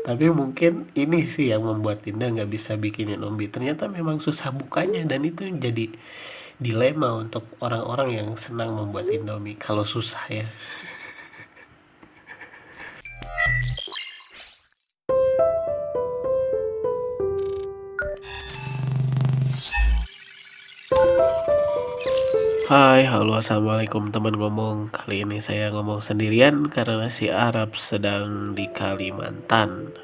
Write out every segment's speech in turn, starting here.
Tapi mungkin ini sih yang membuat Dinda nggak bisa bikin Indomie. Ternyata memang susah bukanya dan itu jadi dilema untuk orang-orang yang senang membuat Indomie. Kalau susah ya. Hai, halo, assalamualaikum teman ngomong. Kali ini saya ngomong sendirian karena si Arab sedang di Kalimantan.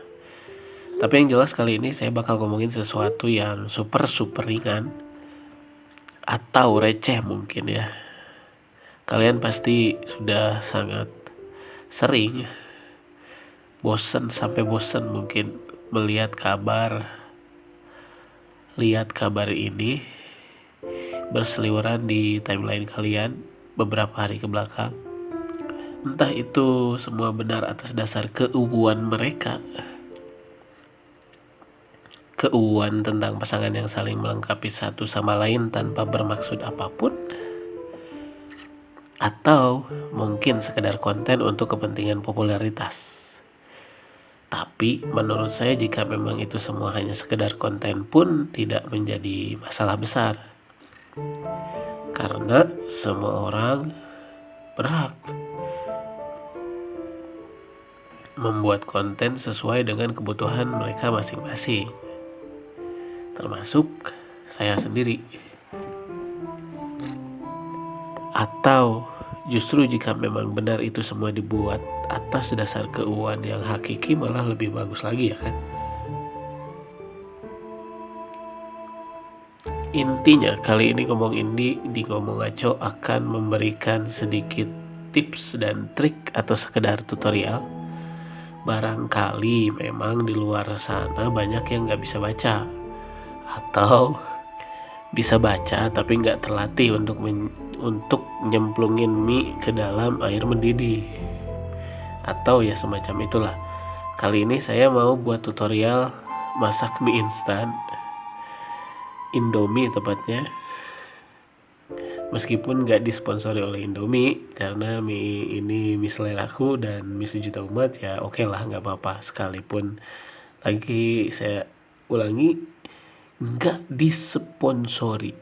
Tapi yang jelas kali ini saya bakal ngomongin sesuatu yang super ringan atau receh mungkin ya. Kalian pasti sudah sangat sering bosen mungkin lihat kabar ini berseliweran di timeline kalian beberapa hari ke belakang. Entah itu semua benar atas dasar keuuan mereka, keuuan tentang pasangan yang saling melengkapi satu sama lain tanpa bermaksud apapun, atau mungkin sekedar konten untuk kepentingan popularitas. Tapi menurut saya jika memang itu semua hanya sekedar konten pun tidak menjadi masalah besar. Karena semua orang berhak membuat konten sesuai dengan kebutuhan mereka masing-masing. Termasuk saya sendiri. Atau justru jika memang benar itu semua dibuat atas dasar keuangan yang hakiki malah lebih bagus lagi ya kan. Intinya kali ini di ngomong ngaco akan memberikan sedikit tips dan trik atau sekedar tutorial. Barangkali memang di luar sana banyak yang gak bisa baca, atau bisa baca tapi gak terlatih untuk nyemplungin mie ke dalam air mendidih, atau ya semacam itulah. Kali ini saya mau buat tutorial masak mie instan, Indomie tepatnya. Meskipun gak disponsori oleh Indomie, karena mie ini mie seleraku dan mie sejuta umat, ya oke lah, gak apa-apa. Sekalipun lagi saya ulangi, gak disponsori.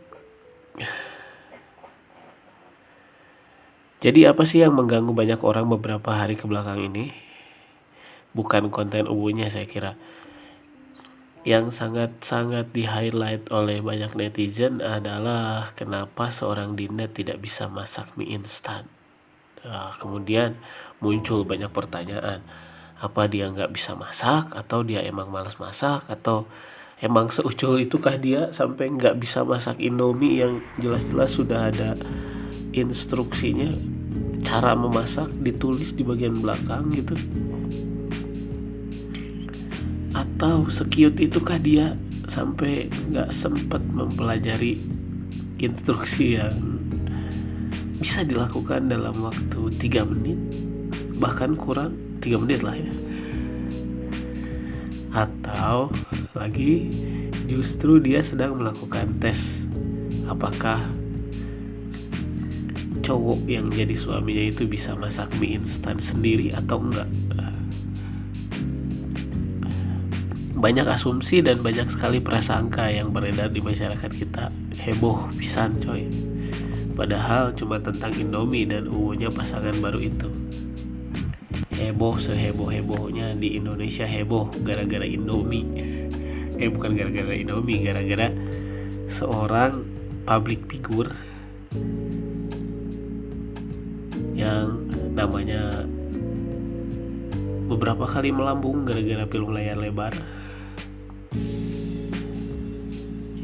Jadi apa sih yang mengganggu banyak orang beberapa hari ke belakang ini? Bukan konten ubunya saya kira. Yang sangat-sangat di-highlight oleh banyak netizen adalah kenapa seorang Dinda tidak bisa masak mie instan. Nah, kemudian muncul banyak pertanyaan. Apa dia nggak bisa masak? Atau dia emang malas masak? Atau emang seucul itukah dia sampai nggak bisa masak Indomie yang jelas-jelas sudah ada instruksinya, cara memasak ditulis di bagian belakang gitu? Atau se-cute itukah dia sampai gak sempat mempelajari instruksi yang bisa dilakukan dalam waktu 3 menit, bahkan kurang 3 menit lah ya. Atau lagi justru dia sedang melakukan tes apakah cowok yang jadi suaminya itu bisa masak mie instan sendiri atau enggak. Banyak asumsi dan banyak sekali prasangka yang beredar di masyarakat kita. Heboh pisan coy. Padahal cuma tentang Indomie dan uwunya pasangan baru itu. Heboh seheboh-hebohnya di Indonesia, heboh gara-gara Indomie. Bukan gara-gara Indomie, gara-gara seorang public figure yang namanya beberapa kali melambung gara-gara film layar lebar.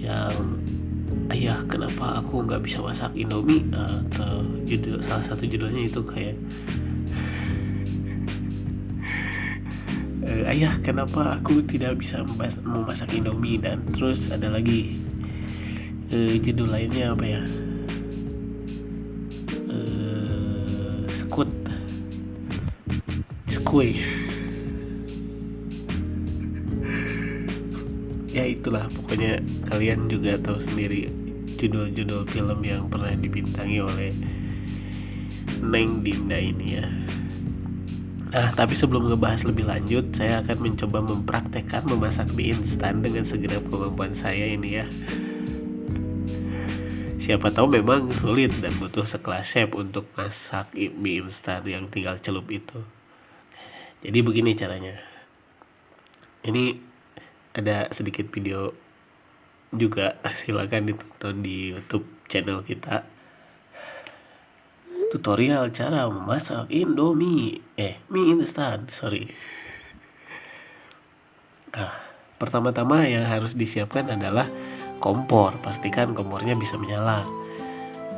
Yang ayah kenapa aku nggak bisa masak Indomie, atau salah satu judulnya itu kayak ayah kenapa aku tidak bisa memasak Indomie, dan terus ada lagi judul lainnya apa ya, Skui. Ya itulah, pokoknya kalian juga tahu sendiri judul-judul film yang pernah dibintangi oleh Neng Dinda ini ya. Nah, tapi sebelum ngebahas lebih lanjut, saya akan mencoba mempraktekkan memasak mie instan dengan segenap kemampuan saya ini ya. Siapa tahu memang sulit dan butuh sekelas chef untuk masak mie instan yang tinggal celup itu. Jadi begini caranya. Ini ada sedikit video juga, silakan ditonton di YouTube channel kita. Tutorial cara memasak Indomie, mie instan, sorry. Nah, pertama-tama yang harus disiapkan adalah kompor. Pastikan kompornya bisa menyala.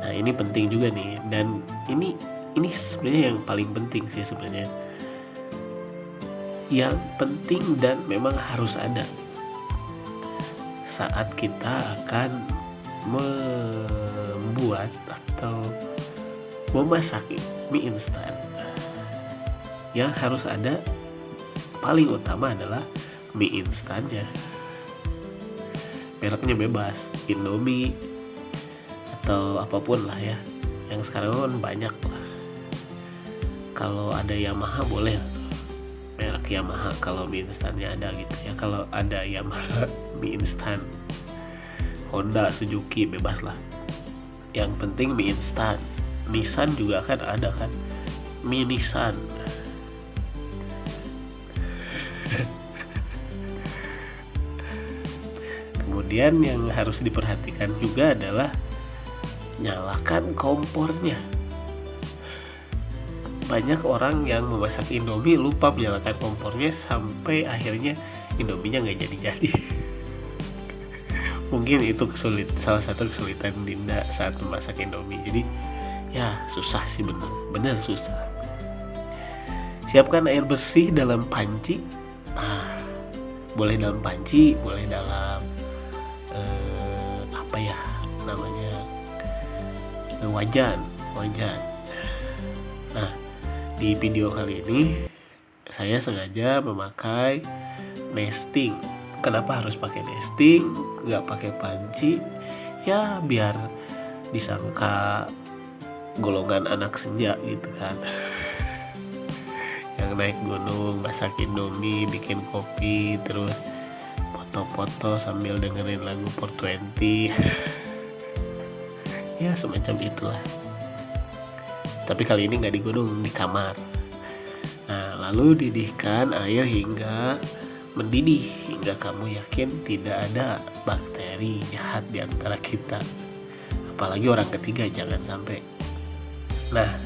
Nah, ini penting juga nih, dan ini sebenarnya yang paling penting sih sebenarnya. Yang penting dan memang harus ada saat kita akan membuat atau memasak mie instan. Yang harus ada paling utama adalah mie instannya. Mereknya bebas, Indomie atau apapun lah ya. Yang sekarang kan banyak lah. Kalau ada Yamaha boleh tuh, merek Yamaha kalau mie instannya ada gitu ya. Kalau ada Yamaha mie instan, Honda, Suzuki, bebas lah. Yang penting mie instan. Nissan juga kan ada kan, mie Nissan. Kemudian yang harus diperhatikan juga adalah nyalakan kompornya. Banyak orang yang memasak Indomie lupa menyalakan kompornya sampai akhirnya Indominya nggak jadi-jadi. Mungkin itu salah satu kesulitan Dinda saat memasak Indomie. Jadi ya susah sih, bener susah. Siapkan air bersih dalam panci. Boleh dalam panci, boleh dalam wajan. Nah, di video kali ini saya sengaja memakai nesting. Kenapa harus pakai nesting, nggak pakai panci? Ya biar disangka golongan anak senja gitu kan, yang naik gunung, masak Indomie, bikin kopi, terus foto-foto sambil dengerin lagu 420. Ya semacam itulah. Tapi kali ini nggak di gunung, di kamar. Nah, lalu didihkan air hingga mendidih, hingga kamu yakin tidak ada bakteri jahat di antara kita, apalagi orang ketiga, jangan sampai. Nah,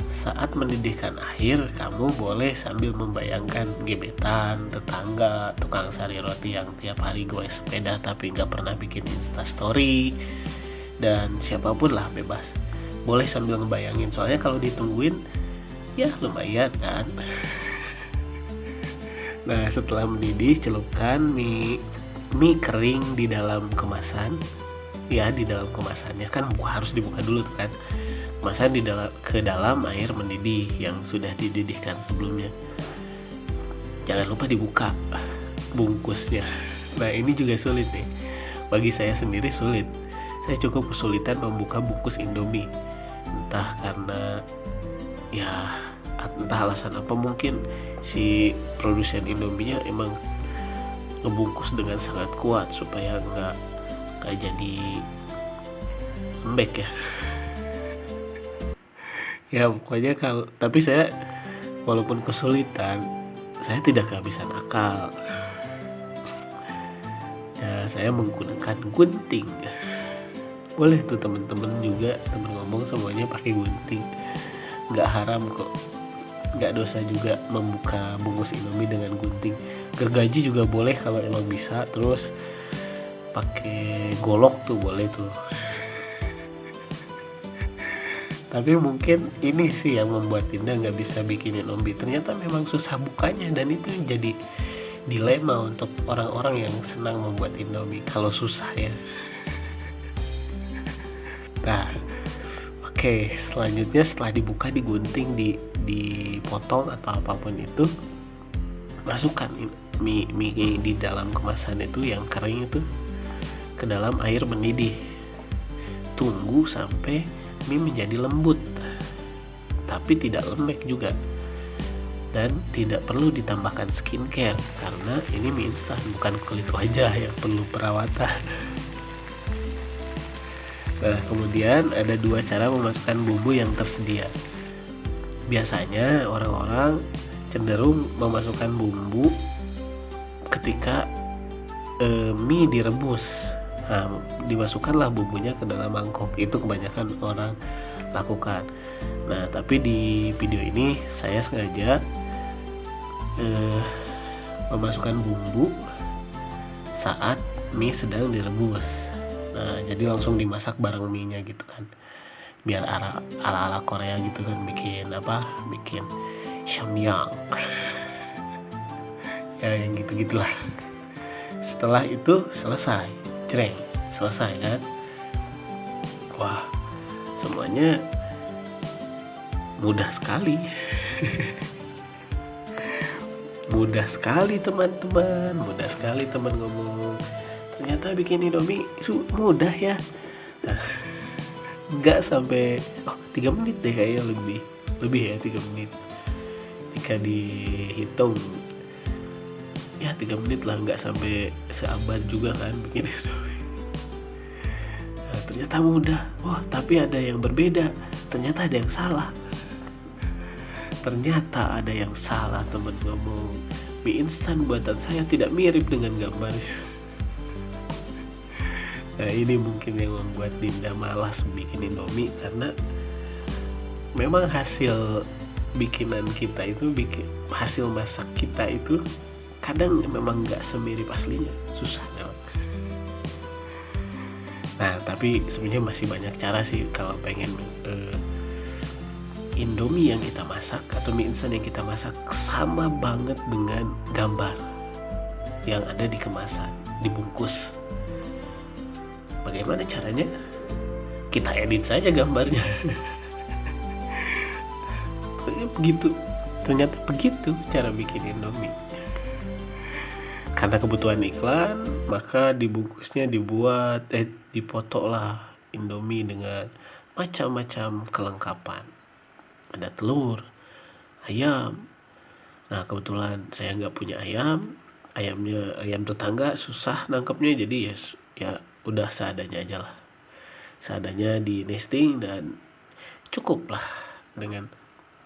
saat mendidihkan air, kamu boleh sambil membayangkan gebetan, tetangga, tukang sari roti yang tiap hari goes sepeda tapi nggak pernah bikin instastory, dan siapapun lah, bebas. Boleh sambil ngebayangin, soalnya kalau ditungguin ya lumayan kan. Nah, setelah mendidih, celupkan mie kering di dalam kemasan. Ya, di dalam kemasannya kan harus dibuka dulu tuh kan. Kemasan ke dalam air mendidih yang sudah dididihkan sebelumnya. Jangan lupa dibuka bungkusnya. Nah, ini juga sulit nih. Bagi saya sendiri sulit. Saya cukup kesulitan membuka bungkus Indomie. Entah karena entah alasan apa, mungkin si produsen Indominya emang ngebungkus dengan sangat kuat supaya nggak jadi lembek ya. Ya pokoknya tapi saya walaupun kesulitan, saya tidak kehabisan akal. Ya, saya menggunakan gunting. Boleh tuh temen-temen juga, temen ngomong semuanya pakai gunting, nggak haram kok, nggak dosa juga membuka bungkus Indomie dengan gunting. Gergaji juga boleh kalau emang bisa. Terus pakai golok tuh boleh tuh. Tapi mungkin ini sih yang membuat Dinda nggak bisa bikin Indomie. Ternyata memang susah bukanya, dan itu jadi dilema untuk orang-orang yang senang membuat Indomie kalau susah ya. Nah, oke, selanjutnya setelah dibuka, digunting, dipotong atau apapun itu, masukkan mie di dalam kemasan itu yang kering itu ke dalam air mendidih. Tunggu sampai mie menjadi lembut, tapi tidak lembek juga. dan tidak perlu ditambahkan skincare karena ini mie instan, bukan kulit wajah yang perlu perawatan. Nah, kemudian ada 2 cara memasukkan bumbu yang tersedia. Biasanya orang-orang cenderung memasukkan bumbu ketika mie direbus. Nah, dimasukkanlah bumbunya ke dalam mangkok. Itu kebanyakan orang lakukan. Nah, tapi di video ini saya sengaja memasukkan bumbu saat mie sedang direbus. Nah, jadi langsung dimasak bareng mie-nya gitu kan. Biar ala Korea gitu kan, bikin samyang. Ya yang gitu-gitulah. Setelah itu selesai kan. Wah, semuanya mudah sekali. Mudah sekali teman-teman ngomong. Ternyata bikin Indomie mudah ya. Nggak sampai 3 menit deh kayaknya, lebih ya 3 menit. Jika dihitung ya 3 menit lah, nggak sampai seabad juga kan bikin Indomie. Nah, ternyata mudah. Tapi ada yang berbeda. Ternyata ada yang salah. Teman ngomong. Mie instan buatan saya tidak mirip dengan gambarnya. Nah, ini mungkin yang membuat Dinda malas bikin Indomie, karena memang hasil bikinan kita itu, hasil masak kita itu kadang memang nggak semirip aslinya, susah memang. Nah, tapi sebenarnya masih banyak cara sih kalau pengen Indomie yang kita masak atau mie instan yang kita masak sama banget dengan gambar yang ada di kemasan, dibungkus. Bagaimana caranya? Kita edit saja gambarnya. Ternyata begitu cara bikin Indomie. Karena kebutuhan iklan, maka dibungkusnya dipoto lah Indomie dengan macam-macam kelengkapan. Ada telur, ayam. Nah, kebetulan saya nggak punya ayam tetangga susah nangkepnya, jadi ya udah seadanya aja lah. Seadanya di nesting dan cukup lah dengan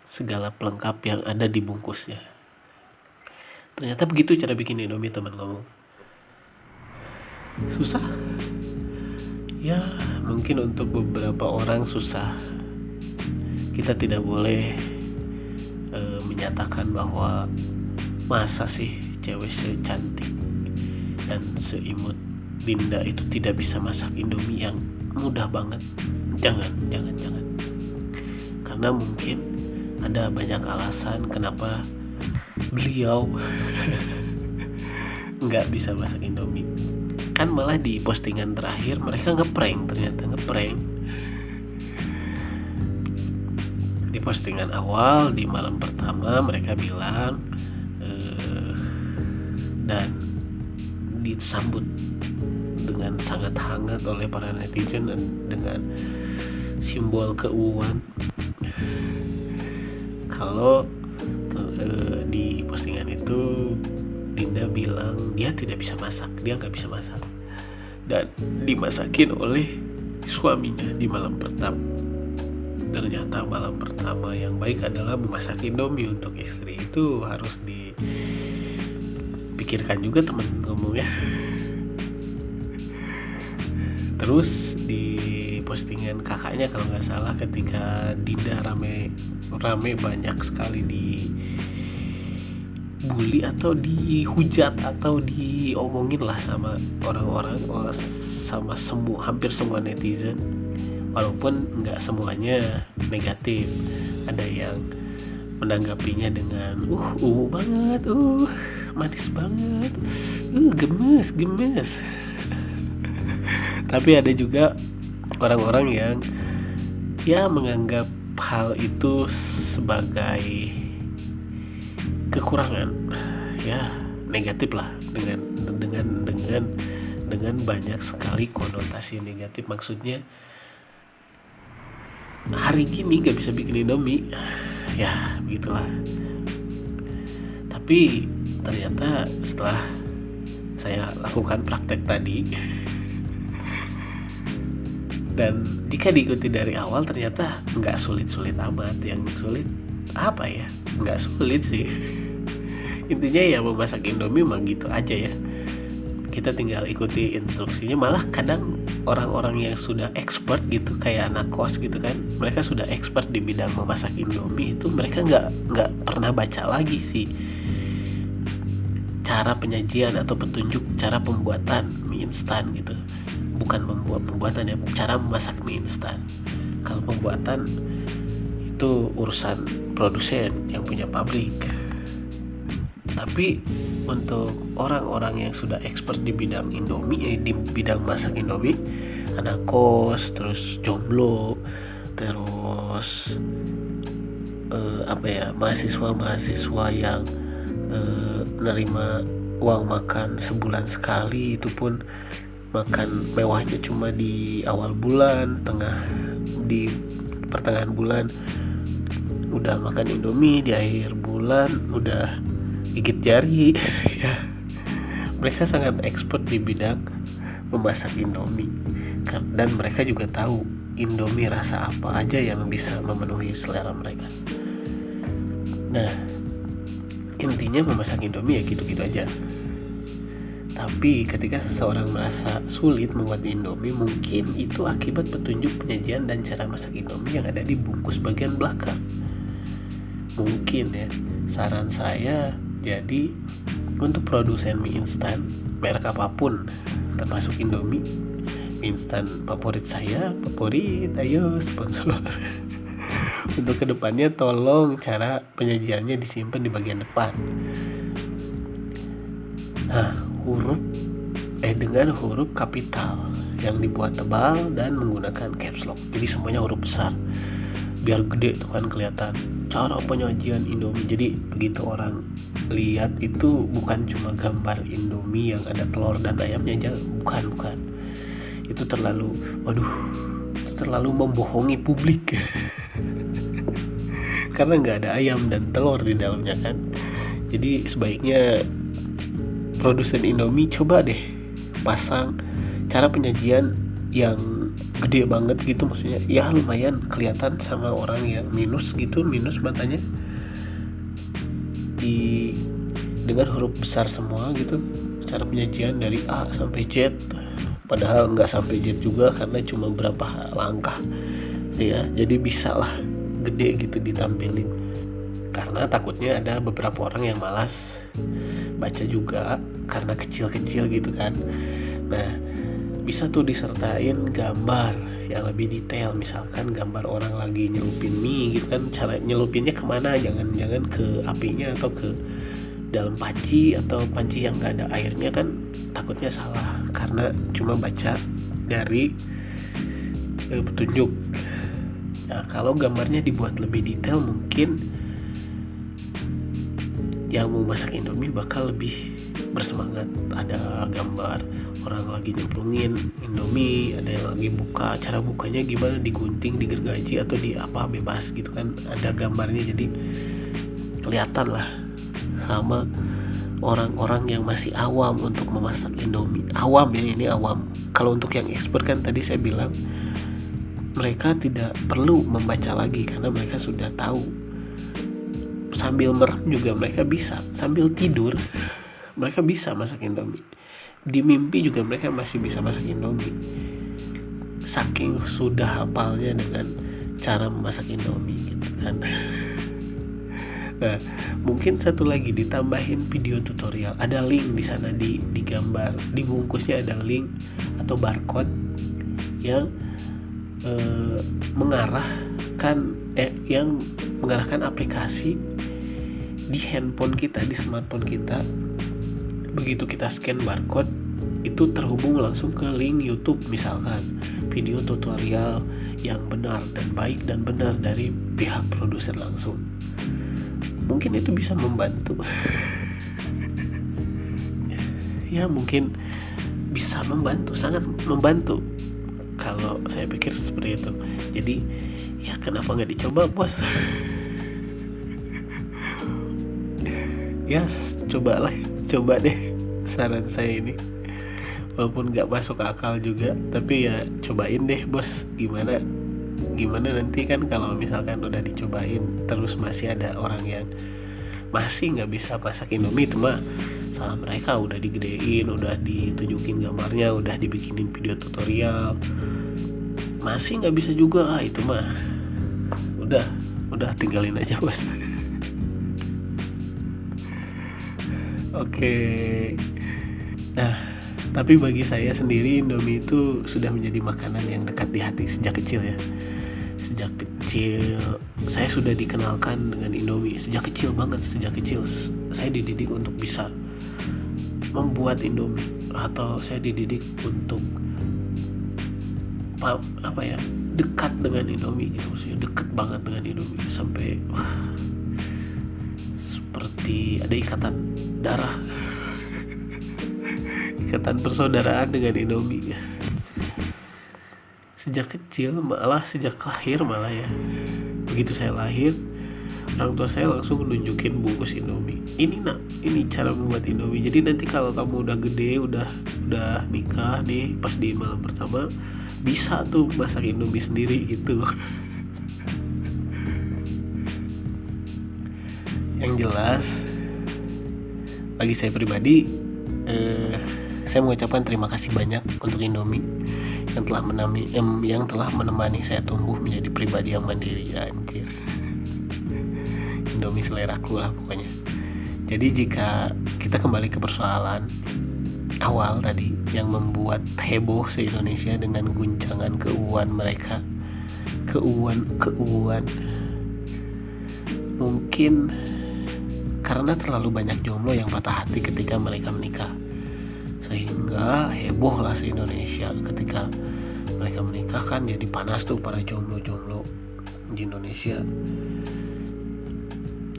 segala pelengkap yang ada di bungkusnya. Ternyata begitu cara bikin Indomie, teman ngomong. Susah? Ya, mungkin untuk beberapa orang susah. Kita tidak boleh menyatakan bahwa masa sih cewek secantik dan seimut Dinda itu tidak bisa masak Indomie yang mudah banget. Jangan. Karena mungkin ada banyak alasan kenapa beliau nggak bisa masak Indomie. Kan malah di postingan terakhir mereka ngeprank. Di postingan awal di malam pertama mereka bilang dan disambut dengan sangat hangat oleh para netizen dengan simbol keuuan. Kalau di postingan itu Dinda bilang dia tidak bisa masak, dia nggak bisa masak, dan dimasakin oleh suaminya di malam pertama. Ternyata malam pertama yang baik adalah memasak Indomie untuk istri. Itu harus dipikirkan juga, teman ngomong ya. Terus di postingan kakaknya kalau nggak salah, ketika Dinda rame banyak sekali dibully atau dihujat atau diomongin lah sama orang-orang, hampir semua netizen. Walaupun nggak semuanya negatif, ada yang menanggapinya dengan ungu banget, manis banget, gemes. Tapi ada juga orang-orang yang ya menganggap hal itu sebagai kekurangan, ya negatif lah, dengan banyak sekali konotasi negatif. Maksudnya hari gini gak bisa bikin Indomie, ya begitulah. Tapi ternyata setelah saya lakukan praktek tadi dan jika diikuti dari awal, ternyata nggak sulit-sulit amat. Yang sulit apa ya? Nggak sulit sih. Intinya ya memasak Indomie mah gitu aja ya. Kita tinggal ikuti instruksinya. Malah kadang orang-orang yang sudah expert gitu, kayak anak kos gitu kan, mereka sudah expert di bidang memasak Indomie itu, mereka nggak pernah baca lagi sih cara penyajian atau petunjuk cara pembuatan mie instan gitu. Bukan pembuatan ya, cara memasak mie instan. Kalau pembuatan itu urusan produsen yang punya pabrik. Tapi untuk orang-orang yang sudah expert di bidang Indomie, di bidang masak Indomie, anak kos, terus jomblo, terus mahasiswa yang menerima uang makan sebulan sekali, itu pun makan mewahnya cuma di awal bulan, di pertengahan bulan udah makan Indomie, di akhir bulan udah gigit jari. Ya, mereka sangat expert di bidang memasak Indomie, dan mereka juga tahu Indomie rasa apa aja yang bisa memenuhi selera mereka. Nah, intinya memasak Indomie ya gitu-gitu aja. Tapi ketika seseorang merasa sulit membuat Indomie, mungkin itu akibat petunjuk penyajian dan cara masak Indomie yang ada di bungkus bagian belakang. Mungkin ya, saran saya, jadi untuk produsen mie instan merek apapun termasuk Indomie, mie instan favorit saya, ayo sponsor. Untuk kedepannya tolong cara penyajiannya disimpan di bagian depan. Nah, dengan huruf kapital yang dibuat tebal dan menggunakan caps lock. Jadi semuanya huruf besar, biar gede tuh kan kelihatan cara penyajian Indomie. Jadi begitu orang lihat itu bukan cuma gambar Indomie yang ada telur dan ayamnya aja, bukan. Itu terlalu membohongi publik. Karena nggak ada ayam dan telur di dalamnya kan. Jadi sebaiknya produsen Indomie coba deh pasang cara penyajian yang gede banget gitu, maksudnya ya lumayan kelihatan sama orang yang minus matanya, dengan huruf besar semua gitu, cara penyajian dari A sampai Z. Padahal nggak sampai Z juga karena cuma berapa langkah sih ya, jadi bisa lah gede gitu ditampilin. Karena takutnya ada beberapa orang yang malas baca juga karena kecil-kecil gitu kan. Nah, bisa tuh disertain gambar yang lebih detail, misalkan gambar orang lagi nyelupin mie gitu kan, cara nyelupinnya kemana, jangan ke apinya atau ke dalam panci atau panci yang gak ada airnya kan, takutnya salah karena cuma baca dari petunjuk. Nah, kalau gambarnya dibuat lebih detail, mungkin yang mau masak Indomie bakal lebih bersemangat. Ada gambar orang lagi nyemplungin Indomie, ada yang lagi buka, cara bukanya gimana, digunting, digergaji atau di apa, bebas gitu kan, ada gambarnya, jadi kelihatan lah sama orang-orang yang masih awam untuk memasak Indomie. Awam ya, ini awam. Kalau untuk yang expert kan tadi saya bilang mereka tidak perlu membaca lagi karena mereka sudah tahu. Sambil merem juga mereka bisa, sambil tidur mereka bisa masak Indomie, di mimpi juga mereka masih bisa masak Indomie, saking sudah hafalnya dengan cara memasak Indomie gitu kan. Nah, mungkin satu lagi ditambahin video tutorial, ada link di sana, di gambar di bungkusnya ada link atau barcode yang mengarahkan aplikasi di handphone kita, di smartphone kita. Begitu kita scan barcode, itu terhubung langsung ke link YouTube, misalkan video tutorial yang benar dan baik dan benar dari pihak produsen langsung. Mungkin itu bisa membantu. Ya mungkin bisa membantu, sangat membantu. Kalau saya pikir seperti itu. Jadi ya kenapa nggak dicoba bos? Ya coba deh saran saya ini, walaupun nggak masuk akal juga, tapi ya cobain deh bos. Gimana nanti kan kalau misalkan udah dicobain terus masih ada orang yang masih nggak bisa masak Indomie, itu mah salah mereka. Udah digedein, udah ditunjukin gambarnya, udah dibikinin video tutorial, masih nggak bisa juga, itu mah udah tinggalin aja bos. Oke. Nah, tapi bagi saya sendiri Indomie itu sudah menjadi makanan yang dekat di hati sejak kecil ya. Sejak kecil saya sudah dikenalkan dengan Indomie. Sejak kecil banget, sejak kecil saya dididik untuk bisa membuat Indomie, atau saya dididik untuk apa ya, dekat dengan Indomie gitu. Maksudnya dekat banget dengan Indomie sampai seperti ada ikatan darah, ikatan persaudaraan dengan Indomie. Sejak kecil, malah sejak lahir malah ya. Begitu saya lahir, orang tua saya langsung nunjukin bungkus Indomie. Ini cara membuat Indomie. Jadi nanti kalau kamu udah gede, udah nikah nih, pas di malam pertama bisa tuh masak Indomie sendiri gitu. Yang jelas bagi saya pribadi, saya mengucapkan terima kasih banyak untuk Indomie yang telah menemani saya tumbuh menjadi pribadi yang mandiri. Anjir, Indomie seleraku lah pokoknya. Jadi jika kita kembali ke persoalan awal tadi yang membuat heboh se-Indonesia dengan guncangan keuuan mereka, keuuan mungkin karena terlalu banyak jomblo yang patah hati ketika mereka menikah, sehingga heboh lah se-Indonesia ketika mereka menikah. Kan jadi panas tuh para jomblo di Indonesia,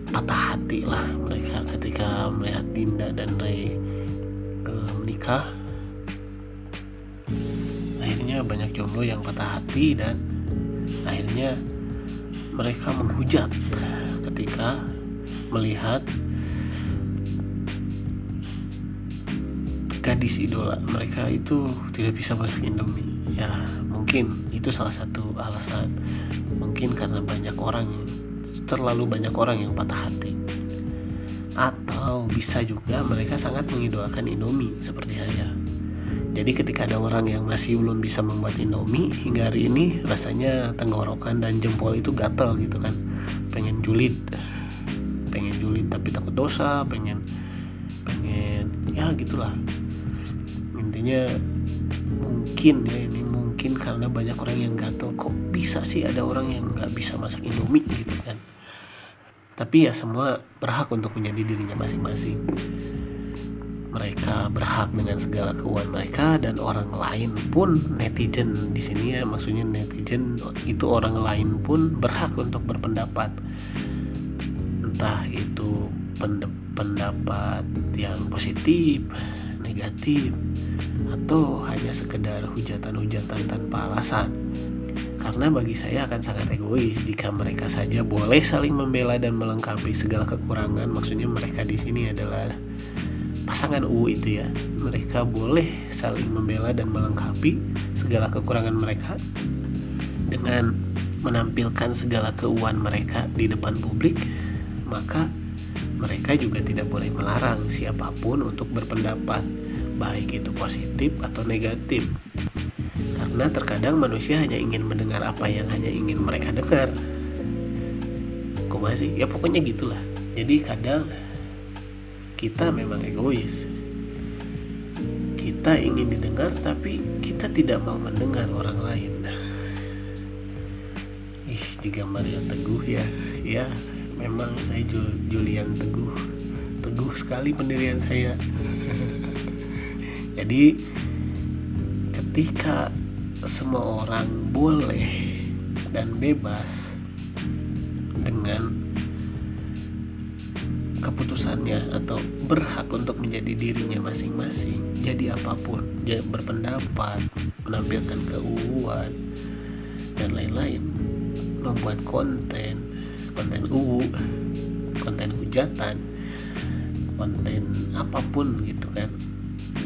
patah hati lah mereka ketika melihat Dinda dan Ray menikah. Akhirnya banyak jomblo yang patah hati dan akhirnya mereka menghujat ketika melihat gadis idola mereka itu tidak bisa masak Indomie. Ya mungkin itu salah satu alasan, mungkin karena terlalu banyak orang yang patah hati, atau bisa juga mereka sangat mengidolakan Indomie seperti saya. Jadi ketika ada orang yang masih belum bisa membuat Indomie hingga hari ini, rasanya tenggorokan dan jempol itu gatel gitu kan, pengen julid tapi takut dosa, pengen ya gitulah. Intinya mungkin karena banyak orang yang gatel, kok bisa sih ada orang yang nggak bisa masak Indomie gitu kan. Tapi ya semua berhak untuk menjadi dirinya masing-masing. Mereka berhak dengan segala keuangan mereka, dan orang lain pun, netizen di sini ya, maksudnya netizen itu orang lain pun berhak untuk berpendapat. Entah itu pendapat yang positif, negatif, atau hanya sekedar hujatan-hujatan tanpa alasan. Karena bagi saya akan sangat egois jika mereka saja boleh saling membela dan melengkapi segala kekurangan. Maksudnya mereka di sini adalah pasangan itu ya. Mereka boleh saling membela dan melengkapi segala kekurangan mereka dengan menampilkan segala keuangan mereka di depan publik. Maka mereka juga tidak boleh melarang siapapun untuk berpendapat, baik itu positif atau negatif. Karena terkadang manusia hanya ingin mendengar apa yang hanya ingin mereka dengar. Kok masih? Ya pokoknya gitulah. Jadi kadang kita memang egois. Kita ingin didengar tapi kita tidak mau mendengar orang lain. Jika Maria Teguh ya. Ya, memang saya Julian Teguh sekali pendirian saya. Jadi ketika semua orang boleh dan bebas dengan keputusannya atau berhak untuk menjadi dirinya masing-masing, jadi apapun, jadi berpendapat, menampilkan keuuan dan lain-lain, membuat konten konten hujatan, konten apapun gitu kan.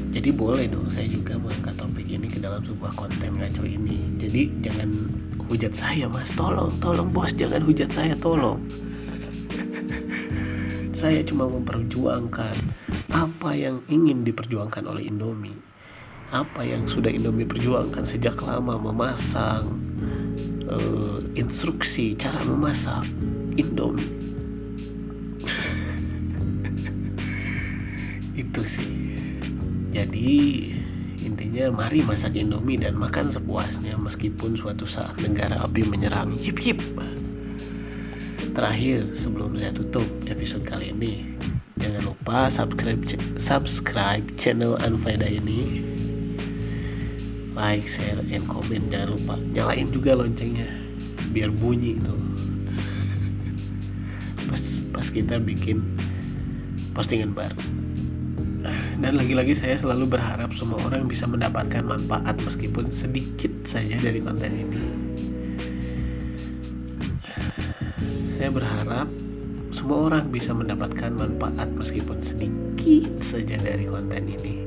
Jadi boleh dong saya juga mengangkat topik ini ke dalam sebuah konten ngaco ini. Jadi jangan hujat saya mas, tolong bos, jangan hujat saya, tolong. Saya cuma memperjuangkan apa yang ingin diperjuangkan oleh Indomie, apa yang sudah Indomie perjuangkan sejak lama, memasang instruksi cara memasak Indomie. Itu sih. Jadi intinya mari masak Indomie dan makan sepuasnya meskipun suatu saat negara api menyerang. Yip yip. Terakhir sebelum saya tutup episode kali ini, jangan lupa subscribe channel Anfaedah ini, like, share, and comment. Jangan lupa nyalain juga loncengnya biar bunyi tuh pas kita bikin postingan baru. Dan lagi-lagi saya selalu berharap semua orang bisa mendapatkan manfaat meskipun sedikit saja dari konten ini. Saya berharap semua orang bisa mendapatkan manfaat meskipun sedikit saja dari konten ini.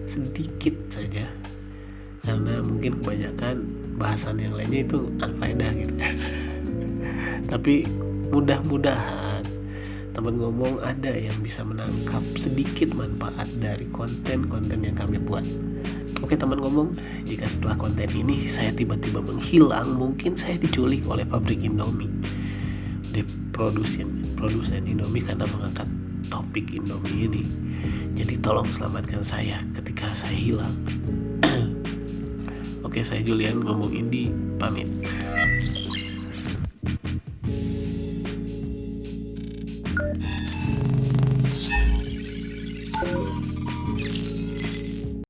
Sedikit saja. Karena mungkin kebanyakan bahasan yang lainnya itu unfaedah gitu kan. Tapi mudah-mudahan teman ngomong ada yang bisa menangkap sedikit manfaat dari konten-konten yang kami buat. Oke teman ngomong, jika setelah konten ini saya tiba-tiba menghilang, mungkin saya diculik oleh pabrik Indomie, produsen Indomie karena mengangkat topik Indomie ini. Jadi tolong selamatkan saya ketika saya hilang. Oke, saya Julian ngomong Indi, pamit.